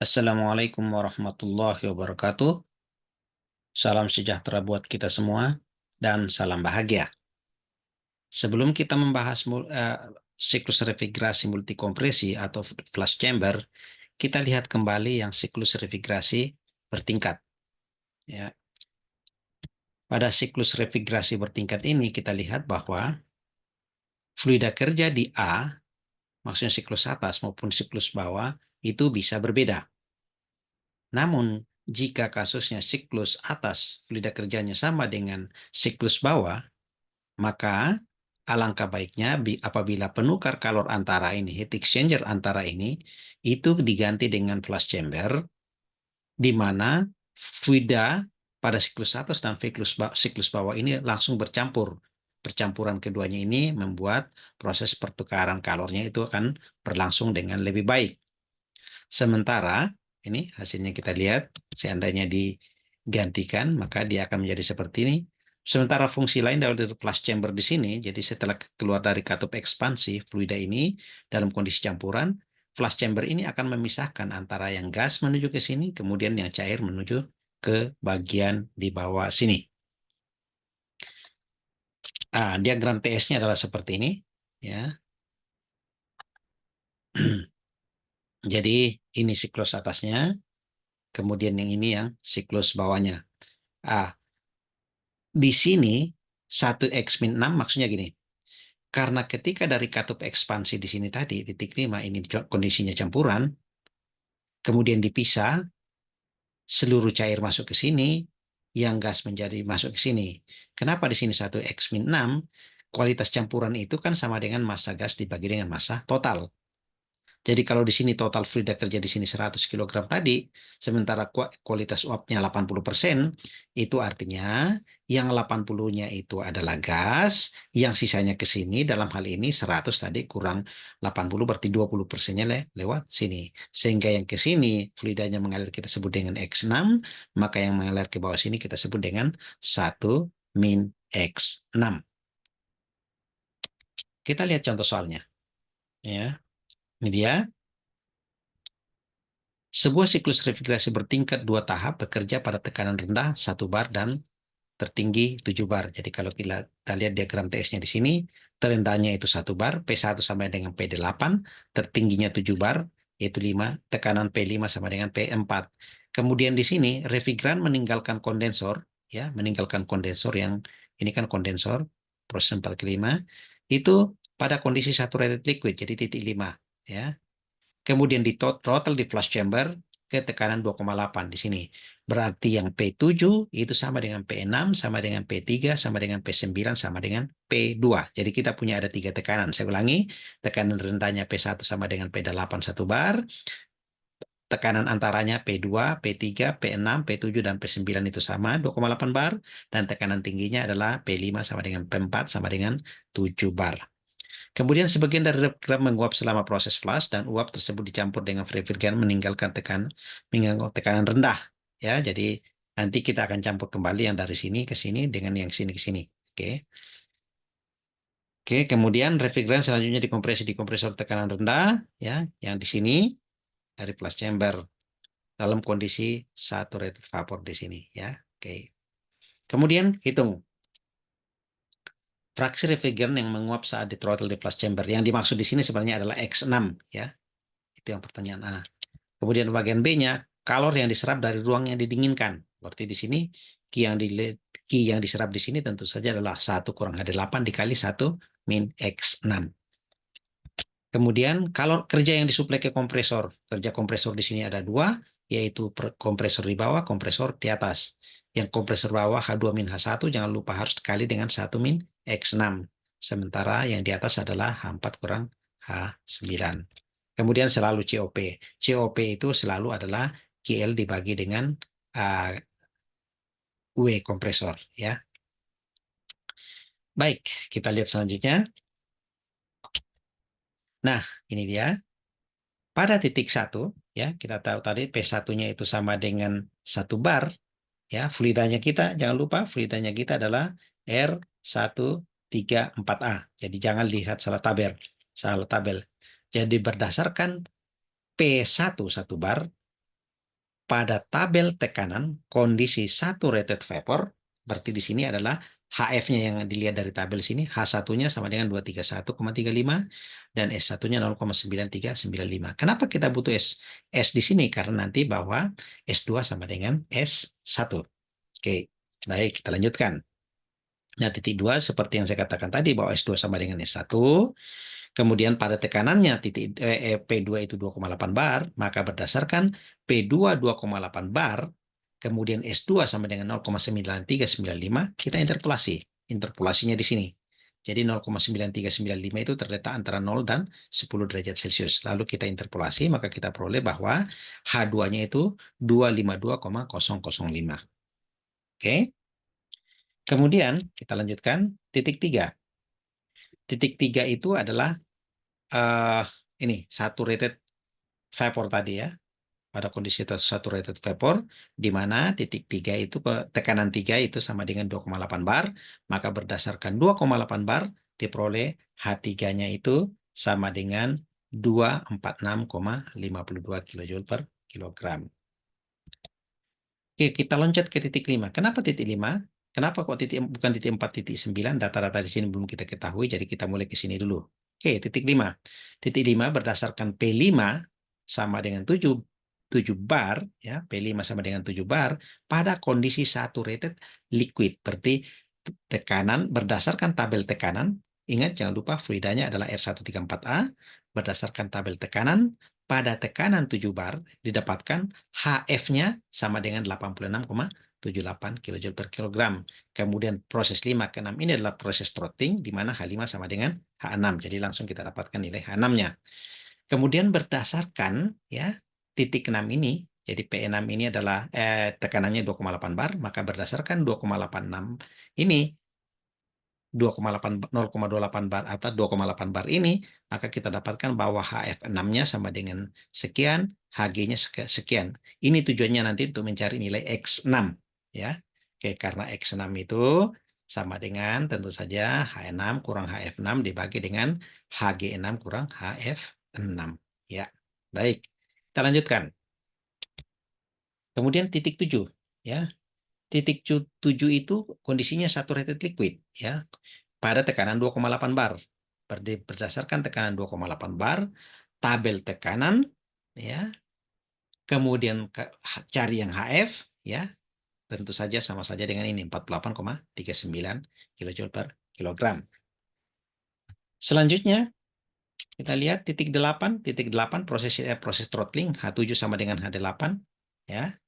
Assalamualaikum warahmatullahi wabarakatuh. Salam sejahtera buat kita semua dan salam bahagia. Sebelum kita membahas siklus refrigerasi multikompresi atau flush chamber, kita lihat kembali yang siklus refrigerasi bertingkat. Ya. Pada siklus refrigerasi bertingkat ini kita lihat bahwa fluida kerja di A, maksudnya siklus atas maupun siklus bawah, itu bisa berbeda. Namun, jika kasusnya siklus atas fluida kerjanya sama dengan siklus bawah, maka alangkah baiknya apabila penukar kalor antara ini, heat exchanger antara ini, itu diganti dengan flush chamber, di mana fluida pada siklus atas dan siklus bawah ini langsung bercampur. Percampuran keduanya ini membuat proses pertukaran kalornya itu akan berlangsung dengan lebih baik. Sementara ini hasilnya kita lihat, seandainya digantikan, maka dia akan menjadi seperti ini. Sementara fungsi lain dari flush chamber di sini, jadi setelah keluar dari katup ekspansi fluida ini dalam kondisi campuran, flush chamber ini akan memisahkan antara yang gas menuju ke sini, kemudian yang cair menuju ke bagian di bawah sini. Diagram TS-nya adalah seperti ini, ya. Jadi ini siklus atasnya, kemudian yang ini yang siklus bawahnya. Di sini 1x-6 maksudnya gini. Karena ketika dari katup ekspansi di sini tadi, titik 5 ini kondisinya campuran, kemudian dipisah, seluruh cair masuk ke sini, yang gas menjadi masuk ke sini. Kenapa di sini 1x-6? Kualitas campuran itu kan sama dengan massa gas dibagi dengan massa total. Jadi kalau di sini total fluida kerja di sini 100 kg tadi, sementara kualitas uapnya 80%, itu artinya yang 80-nya itu adalah gas, yang sisanya ke sini, dalam hal ini 100 tadi kurang 80, berarti 20%-nya lewat sini. Sehingga yang ke sini fluidanya mengalir kita sebut dengan X6, maka yang mengalir ke bawah sini kita sebut dengan 1 min X6. Kita lihat contoh soalnya. Ya, ini dia. Sebuah siklus refrigerasi bertingkat 2 tahap bekerja pada tekanan rendah 1 bar dan tertinggi 7 bar. Jadi kalau kita lihat diagram TS-nya di sini, terendahnya itu 1 bar, P1 sama dengan P8, tertingginya 7 bar, yaitu 5, tekanan P5 sama dengan P4. Kemudian di sini refrigeran meninggalkan kondensor, ya, meninggalkan kondensor yang ini kan kondensor, proses 4 ke 5, itu pada kondisi saturated liquid, jadi titik 5, ya. Kemudian di throttle di flush chamber ke tekanan 2,8 di sini. Berarti yang P7 itu sama dengan P6, sama dengan P3, sama dengan P9, sama dengan P2. Jadi kita punya ada 3 tekanan. Saya ulangi, tekanan rendahnya P1 sama dengan P8 1 bar, tekanan antaranya P2, P3, P6, P7, dan P9 itu sama 2,8 bar, dan tekanan tingginya adalah P5 sama dengan P4 sama dengan 7 bar. Kemudian sebagian dari refrigeran menguap selama proses flush dan uap tersebut dicampur dengan refrigeran meninggalkan tekanan rendah. Ya, jadi nanti kita akan campur kembali yang dari sini ke sini dengan yang sini ke sini. Oke. Oke, kemudian refrigeran selanjutnya dikompresi di kompresor tekanan rendah, ya, yang di sini dari flush chamber dalam kondisi saturated vapor di sini, ya. Oke. Kemudian hitung fraksi refrigeran yang menguap saat di throttle di flush chamber. Yang dimaksud di sini sebenarnya adalah X6, ya. Itu yang pertanyaan A. Kemudian bagian B-nya, kalor yang diserap dari ruang yang didinginkan. Berarti di sini Q yang diserap di sini tentu saja adalah 1 kurang H8 dikali 1 min X6. Kemudian kalor kerja yang disuplai ke kompresor. Kerja kompresor di sini ada 2, yaitu kompresor di bawah, kompresor di atas. Yang kompresor bawah H2 min H1, jangan lupa harus dikali dengan 1 min X6. Sementara yang di atas adalah H4 kurang H9. Kemudian selalu COP. COP itu selalu adalah KL dibagi dengan W kompresor, ya. Baik, kita lihat selanjutnya. Nah, ini dia. Pada titik 1, ya, kita tahu tadi P1-nya itu sama dengan 1 bar, ya. Fluidanya kita, jangan lupa fluidanya kita adalah R134A. Jadi jangan lihat salah tabel. Jadi berdasarkan P1 1 bar, pada tabel tekanan kondisi saturated vapor, berarti di sini adalah HF-nya yang dilihat dari tabel sini, H1-nya sama dengan 231,35 dan S1-nya 0,9395. Kenapa kita butuh S di sini? Karena nanti bahwa S2 sama dengan S1. Oke, baik, kita lanjutkan. Nah, titik 2 seperti yang saya katakan tadi bahwa S2 sama dengan S1. Kemudian pada tekanannya P2 itu 2,8 bar, maka berdasarkan P2 2,8 bar, kemudian S2 sama dengan 0,9395, kita interpolasi. Interpolasinya di sini. Jadi 0,9395 itu terletak antara 0 dan 10 derajat Celcius. Lalu kita interpolasi, maka kita peroleh bahwa H2-nya itu 252,005. Oke. Kemudian kita lanjutkan titik 3. Titik 3 itu adalah ini saturated vapor tadi ya, pada kondisi saturated vapor di mana titik 3 itu tekanan 3 itu sama dengan 2,8 bar, maka berdasarkan 2,8 bar diperoleh H3-nya itu sama dengan 246,52 kilojoule per kilogram. Oke, kita loncat ke titik 5. Kenapa titik 5? Kenapa kok bukan titik 4, titik 9? Data-data di sini belum kita ketahui, jadi kita mulai ke sini dulu. Oke, titik 5. Titik 5 berdasarkan P5 sama dengan 7 bar, ya, P5 sama dengan 7 bar pada kondisi saturated liquid. Berarti tekanan berdasarkan tabel tekanan, ingat jangan lupa fluidanya adalah R134A, berdasarkan tabel tekanan, pada tekanan 7 bar didapatkan HF-nya sama dengan 86,78 kJ per kilogram. Kemudian proses 5 ke 6 ini adalah proses throttling, di mana H5 sama dengan H6. Jadi langsung kita dapatkan nilai H6-nya. Kemudian berdasarkan ya titik 6 ini, jadi P6 ini adalah tekanannya 2,8 bar, maka berdasarkan 2,86 ini 0,28 bar atau 2,8 bar ini, maka kita dapatkan bahwa HF6-nya sama dengan sekian, Hg-nya sekian. Ini tujuannya nanti untuk mencari nilai X6 ya. Oke, karena X6 itu sama dengan tentu saja H6 kurang HF6 dibagi dengan Hg6 kurang HF6 ya. Baik. Kita lanjutkan. Kemudian titik 7 ya. Titik 7 itu kondisinya saturated liquid ya, pada tekanan 2,8 bar. Berdasarkan tekanan 2,8 bar, tabel tekanan ya, kemudian cari yang HF ya, tentu saja sama saja dengan ini 48,39 kJ per kilogram. Selanjutnya kita lihat titik 8, proses throttling H7 sama dengan H8 ya.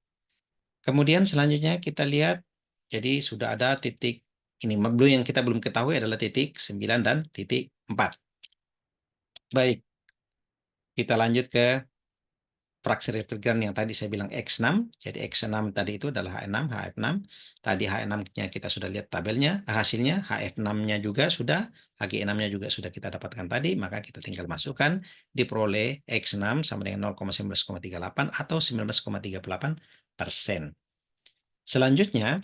Kemudian selanjutnya kita lihat, jadi sudah ada titik ini. Yang kita belum ketahui adalah titik 9 dan titik 4. Baik, kita lanjut ke fraksi refrigeran yang tadi saya bilang X6. Jadi X6 tadi itu adalah H6, HF6. Tadi H6-nya kita sudah lihat tabelnya, hasilnya HF6-nya juga sudah, Hg6-nya juga sudah kita dapatkan tadi, maka kita tinggal masukkan, diperoleh X6 sama dengan 0,19,38 atau 19,38%. Selanjutnya,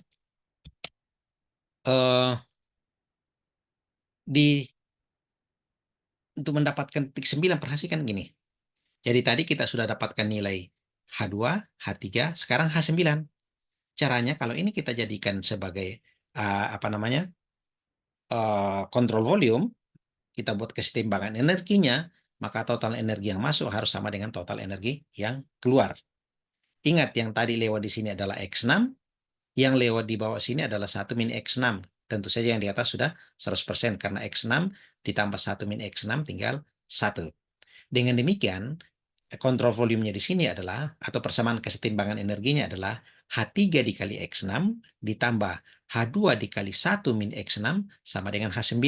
untuk mendapatkan titik 9, perhatikan gini. Jadi tadi kita sudah dapatkan nilai H2, H3, sekarang H9. Caranya kalau ini kita jadikan sebagai kontrol volume, kita buat kesetimbangan energinya, maka total energi yang masuk harus sama dengan total energi yang keluar. Ingat yang tadi lewat di sini adalah X6, yang lewat di bawah sini adalah 1 min X6. Tentu saja yang di atas sudah 100% karena X6 ditambah 1 min X6 tinggal 1. Dengan demikian, kontrol volumenya di sini adalah, atau persamaan kesetimbangan energinya adalah H3 dikali X6 ditambah H2 dikali 1 min X6 sama dengan H9.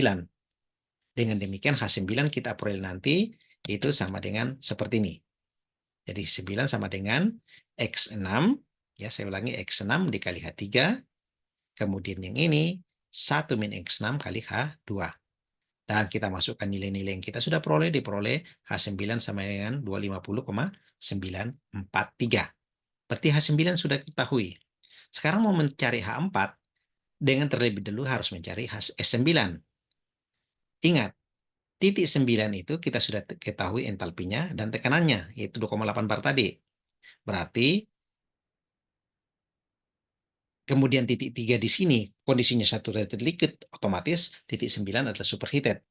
Dengan demikian H9 kita peroleh nanti itu sama dengan seperti ini. Jadi 9 sama dengan X6, ya saya ulangi X6 dikali H3, kemudian yang ini 1 min X6 kali H2. Dan kita masukkan nilai-nilai yang kita sudah diperoleh H9 sama dengan 250,943. Berarti H9 sudah diketahui. Sekarang mau mencari H4, dengan terlebih dahulu harus mencari S9. Ingat, titik 9 itu kita sudah ketahui entalpinya dan tekanannya, yaitu 2,8 bar tadi. Berarti Kemudian titik 3 di sini kondisinya saturated liquid, otomatis titik 9 adalah superheated.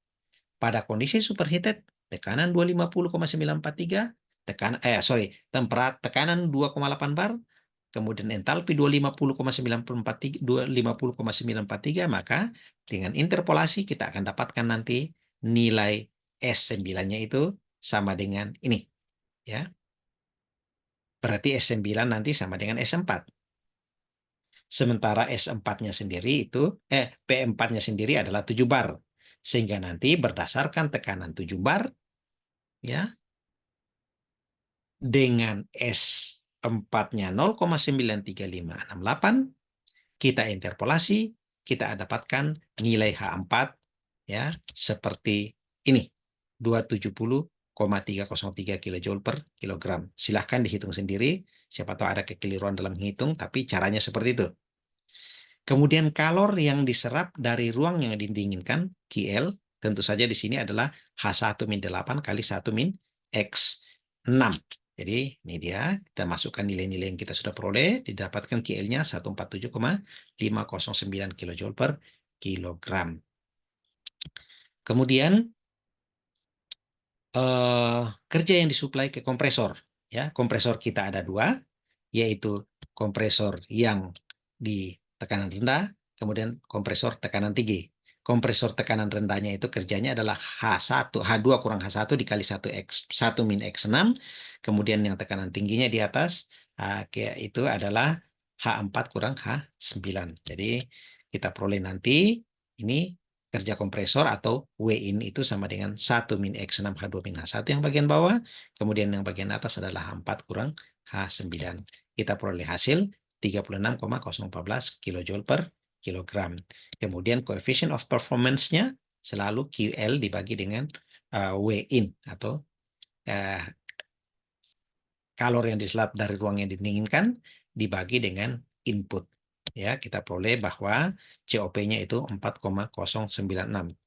Pada kondisi superheated, tekanan 250,943, tekanan 2,8 bar, kemudian entalpi 250,943, maka dengan interpolasi kita akan dapatkan nanti nilai S9-nya itu sama dengan ini, ya. Berarti S9 nanti sama dengan S4. Sementara S4-nya sendiri itu P4-nya sendiri adalah 7 bar. Sehingga nanti berdasarkan tekanan 7 bar, ya, dengan S4-nya 0,93568, kita interpolasi, kita dapatkan nilai H4, ya, seperti ini, 270,303 kilojoule per kilogram. Silahkan dihitung sendiri, siapa tahu ada kekeliruan dalam menghitung, tapi caranya seperti itu. Kemudian kalor yang diserap dari ruang yang didinginkan, QL, tentu saja di sini adalah H1-8 kali 1-X6. Jadi ini dia, kita masukkan nilai-nilai yang kita sudah peroleh, didapatkan QL-nya 147,509 kJ per kilogram. Kemudian kerja yang disuplai ke kompresor. Ya, kompresor kita ada dua, yaitu kompresor yang di tekanan rendah, kemudian kompresor tekanan tinggi. Kompresor tekanan rendahnya itu kerjanya adalah H2 kurang H1 dikali 1 min X6, kemudian yang tekanan tingginya di atas, itu adalah H4 kurang H9. Jadi kita peroleh nanti ini kerja kompresor atau W in itu sama dengan 1 min X6 H2 min H1 yang bagian bawah, kemudian yang bagian atas adalah H4 kurang H9. Kita peroleh hasil 36,014 kJ per kilogram. Kemudian coefficient of performance-nya selalu QL dibagi dengan W in atau kalor yang diserap dari ruang yang didinginkan dibagi dengan input. Ya, kita peroleh bahwa COP-nya itu 4,096.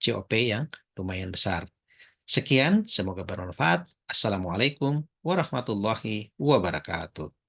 COP yang lumayan besar. Sekian, semoga bermanfaat. Assalamualaikum warahmatullahi wabarakatuh.